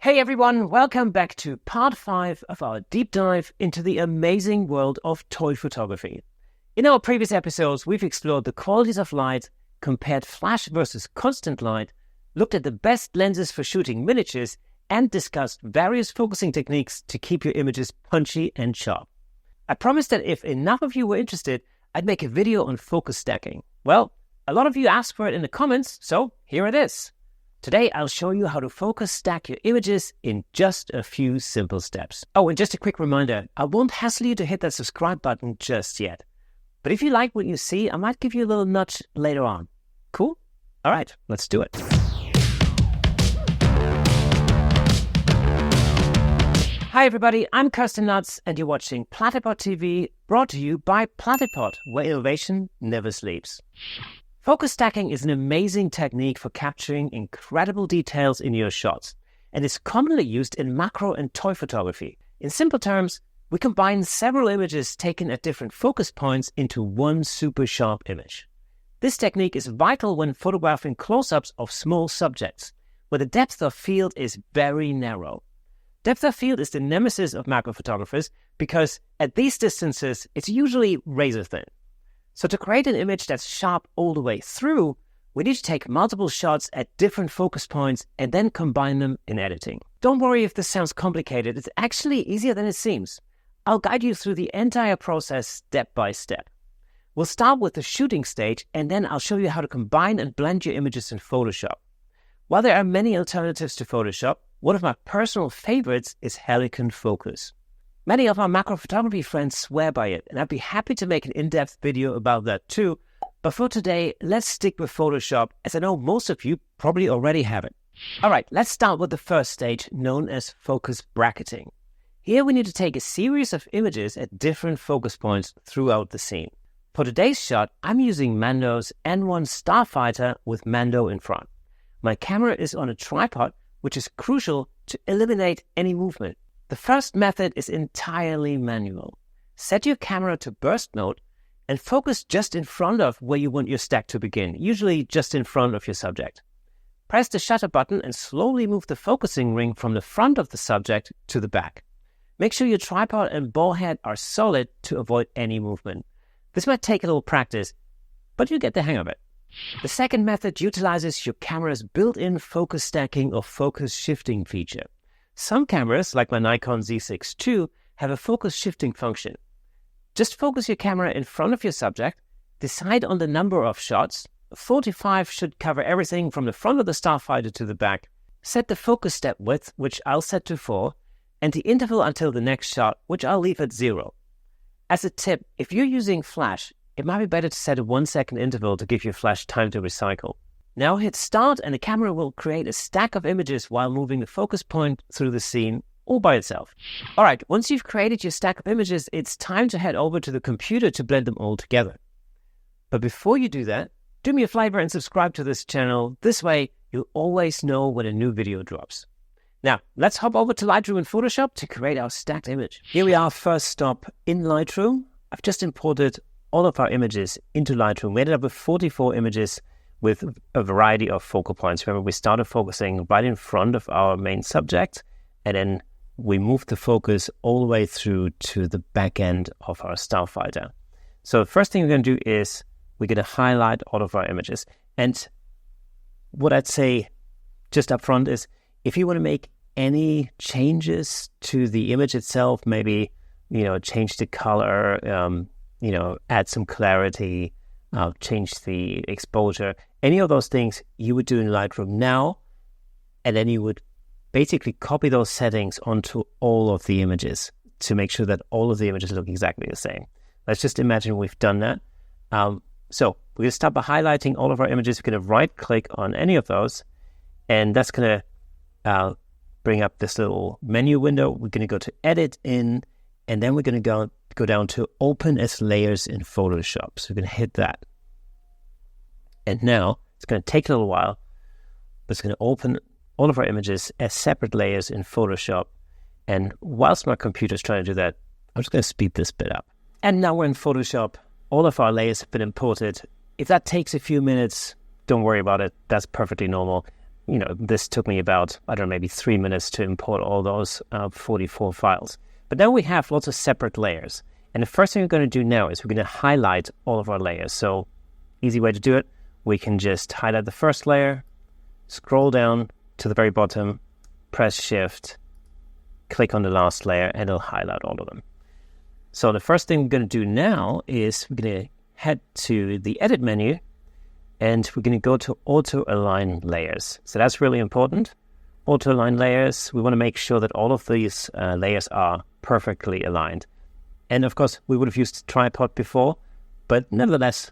Hey everyone, welcome back to part 5 of our deep dive into the amazing world of toy photography. In our previous episodes, we've explored the qualities of light, compared flash versus constant light, looked at the best lenses for shooting miniatures, and discussed various focusing techniques to keep your images punchy and sharp. I promised that if enough of you were interested, I'd make a video on focus stacking. Well, a lot of you asked for it in the comments, so here it is. Today, I'll show you how to focus stack your images in just a few simple steps. Oh, and just a quick reminder, I won't hassle you to hit that subscribe button just yet. But if you like what you see, I might give you a little nudge later on. Cool? All right, let's do it. Hi everybody, I'm Kersten Luts and you're watching Platypod TV, brought to you by Platypod, where innovation never sleeps. Focus stacking is an amazing technique for capturing incredible details in your shots, and is commonly used in macro and toy photography. In simple terms, we combine several images taken at different focus points into one super sharp image. This technique is vital when photographing close-ups of small subjects, where the depth of field is very narrow. Depth of field is the nemesis of macro photographers because at these distances, it's usually razor thin. So to create an image that's sharp all the way through, we need to take multiple shots at different focus points and then combine them in editing. Don't worry if this sounds complicated, it's actually easier than it seems. I'll guide you through the entire process step by step. We'll start with the shooting stage and then I'll show you how to combine and blend your images in Photoshop. While there are many alternatives to Photoshop, one of my personal favorites is Helicon Focus. Many of our macro photography friends swear by it, and I'd be happy to make an in-depth video about that too. But for today, let's stick with Photoshop, as I know most of you probably already have it. Alright, let's start with the first stage, known as focus bracketing. Here we need to take a series of images at different focus points throughout the scene. For today's shot, I'm using Mando's N1 Starfighter with Mando in front. My camera is on a tripod, which is crucial to eliminate any movement. The first method is entirely manual. Set your camera to burst mode and focus just in front of where you want your stack to begin, usually just in front of your subject. Press the shutter button and slowly move the focusing ring from the front of the subject to the back. Make sure your tripod and ball head are solid to avoid any movement. This might take a little practice, but you get the hang of it. The second method utilizes your camera's built-in focus stacking or focus shifting feature. Some cameras, like my Nikon Z6 II, have a focus shifting function. Just focus your camera in front of your subject, decide on the number of shots. 45 should cover everything from the front of the Starfighter to the back. Set the focus step width, which I'll set to 4, and the interval until the next shot, which I'll leave at 0. As a tip, if you're using flash, it might be better to set a 1-second interval to give your flash time to recycle. Now hit start and the camera will create a stack of images while moving the focus point through the scene all by itself. Alright, once you've created your stack of images, it's time to head over to the computer to blend them all together. But before you do that, do me a favor and subscribe to this channel. This way, you'll always know when a new video drops. Now, let's hop over to Lightroom and Photoshop to create our stacked image. Here we are, first stop in Lightroom. I've just imported all of our images into Lightroom. We ended up with 44 images with a variety of focal points. Remember, we started focusing right in front of our main subject, and then we moved the focus all the way through to the back end of our Starfighter. So the first thing we're going to do is we're going to highlight all of our images. And what I'd say just up front is, if you want to make any changes to the image itself, maybe, change the color, add some clarity, change the exposure, any of those things you would do in Lightroom now, and then you would basically copy those settings onto all of the images to make sure that all of the images look exactly the same. Let's just imagine we've done that. So we're going to start by highlighting all of our images. We're going to right-click on any of those, and that's going to bring up this little menu window. We're going to go to Edit In, and then we're going to go down to Open as Layers in Photoshop. So we're going to hit that. And now it's going to take a little while, but it's going to open all of our images as separate layers in Photoshop. And whilst my computer is trying to do that, I'm just going to speed this bit up. And now we're in Photoshop. All of our layers have been imported. If that takes a few minutes, don't worry about it. That's perfectly normal. this took me about, I don't know, maybe 3 minutes to import all those 44 files. But now we have lots of separate layers. And the first thing we're going to do now is we're going to highlight all of our layers. So easy way to do it, we can just highlight the first layer, scroll down to the very bottom, press Shift, click on the last layer, and it'll highlight all of them. So the first thing we're going to do now is we're going to head to the Edit menu, and we're going to go to Auto Align Layers. So that's really important. Auto Align Layers, we want to make sure that all of these layers are perfectly aligned. And of course, we would have used tripod before, but nevertheless,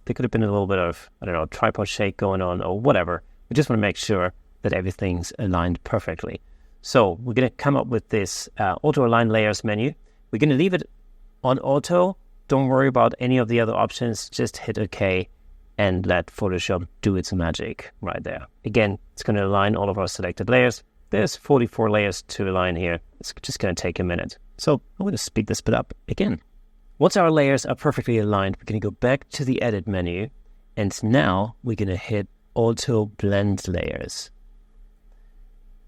there could have been a little bit of, tripod shake going on or whatever. We just want to make sure that everything's aligned perfectly. So we're going to come up with this Auto Align Layers menu. We're going to leave it on auto. Don't worry about any of the other options. Just hit OK and let Photoshop do its magic right there. Again, it's going to align all of our selected layers. There's 44 layers to align here. It's just going to take a minute. So I'm going to speed this bit up again. Once our layers are perfectly aligned, we're going to go back to the Edit menu. And now we're going to hit Auto Blend Layers.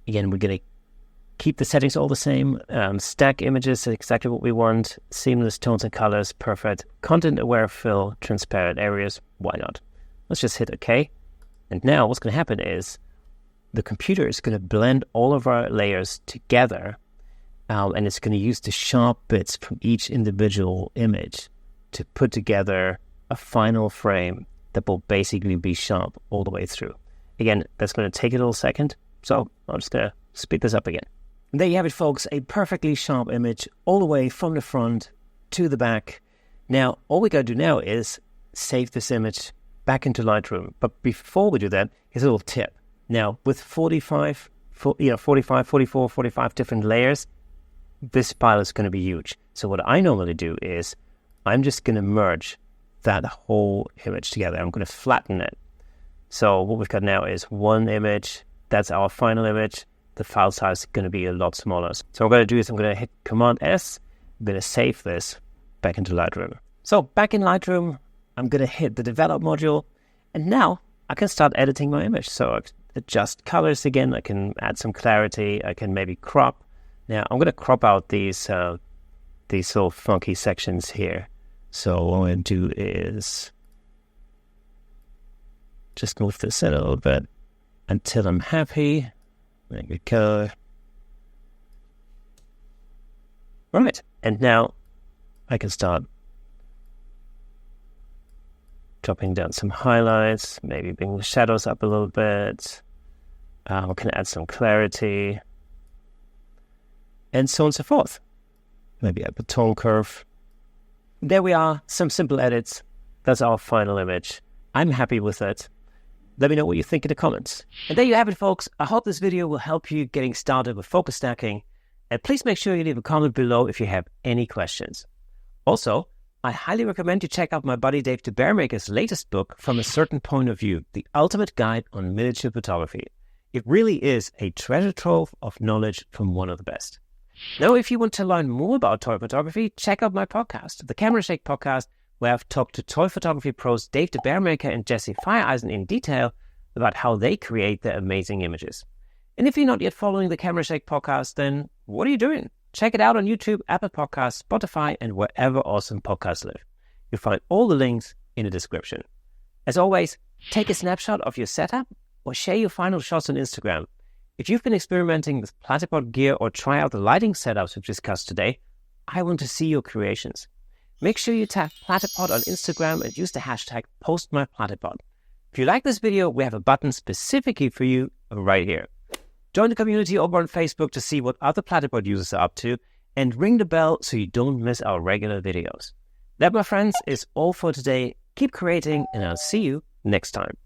Again, we're going to keep the settings all the same. Stack images is exactly what we want. Seamless tones and colors, perfect. Content-aware fill, transparent areas, why not? Let's just hit OK. And now what's going to happen is the computer is going to blend all of our layers together, and it's going to use the sharp bits from each individual image to put together a final frame that will basically be sharp all the way through. Again, that's going to take a little second, so I'm just going to speed this up again. And there you have it, folks, a perfectly sharp image all the way from the front to the back. Now, all we got to do now is save this image back into Lightroom. But before we do that, here's a little tip. Now, with 45 different layers, this file is going to be huge. So what I normally do is I'm just going to merge that whole image together. I'm going to flatten it. So what we've got now is one image. That's our final image. The file size is going to be a lot smaller. So what I'm going to do is I'm going to hit Command S. I'm going to save this back into Lightroom. So back in Lightroom, I'm going to hit the Develop module. And now I can start editing my image. So I adjust colors again. I can add some clarity. I can maybe crop. Now I'm going to crop out these little funky sections here. So what I'm going to do is just move this in a little bit until I'm happy. There we go. Right, and now I can start dropping down some highlights, maybe bring the shadows up a little bit. I can add some clarity, and so on and so forth. Maybe add the tone curve. There we are, some simple edits. That's our final image. I'm happy with it. Let me know what you think in the comments. And there you have it, folks. I hope this video will help you getting started with focus stacking. And please make sure you leave a comment below if you have any questions. Also, I highly recommend you check out my buddy Dave the Bearmaker's latest book, From a Certain Point of View, The Ultimate Guide on Miniature Photography. It really is a treasure trove of knowledge from one of the best. Now, if you want to learn more about toy photography, check out my podcast, the Camera Shake Podcast, where I've talked to toy photography pros Dave the Bearmaker and Jesse Fireeisen in detail about how they create their amazing images. And if you're not yet following the Camera Shake Podcast, then what are you doing? Check it out on YouTube, Apple Podcasts, Spotify, and wherever awesome podcasts live. You'll find all the links in the description. As always, take a snapshot of your setup or share your final shots on Instagram. If you've been experimenting with Platypod gear or try out the lighting setups we've discussed today, I want to see your creations. Make sure you tag Platypod on Instagram and use the hashtag #PostMyPlatypod. If you like this video, we have a button specifically for you right here. Join the community over on Facebook to see what other Platypod users are up to, and ring the bell so you don't miss our regular videos. That, my friends, is all for today. Keep creating, and I'll see you next time.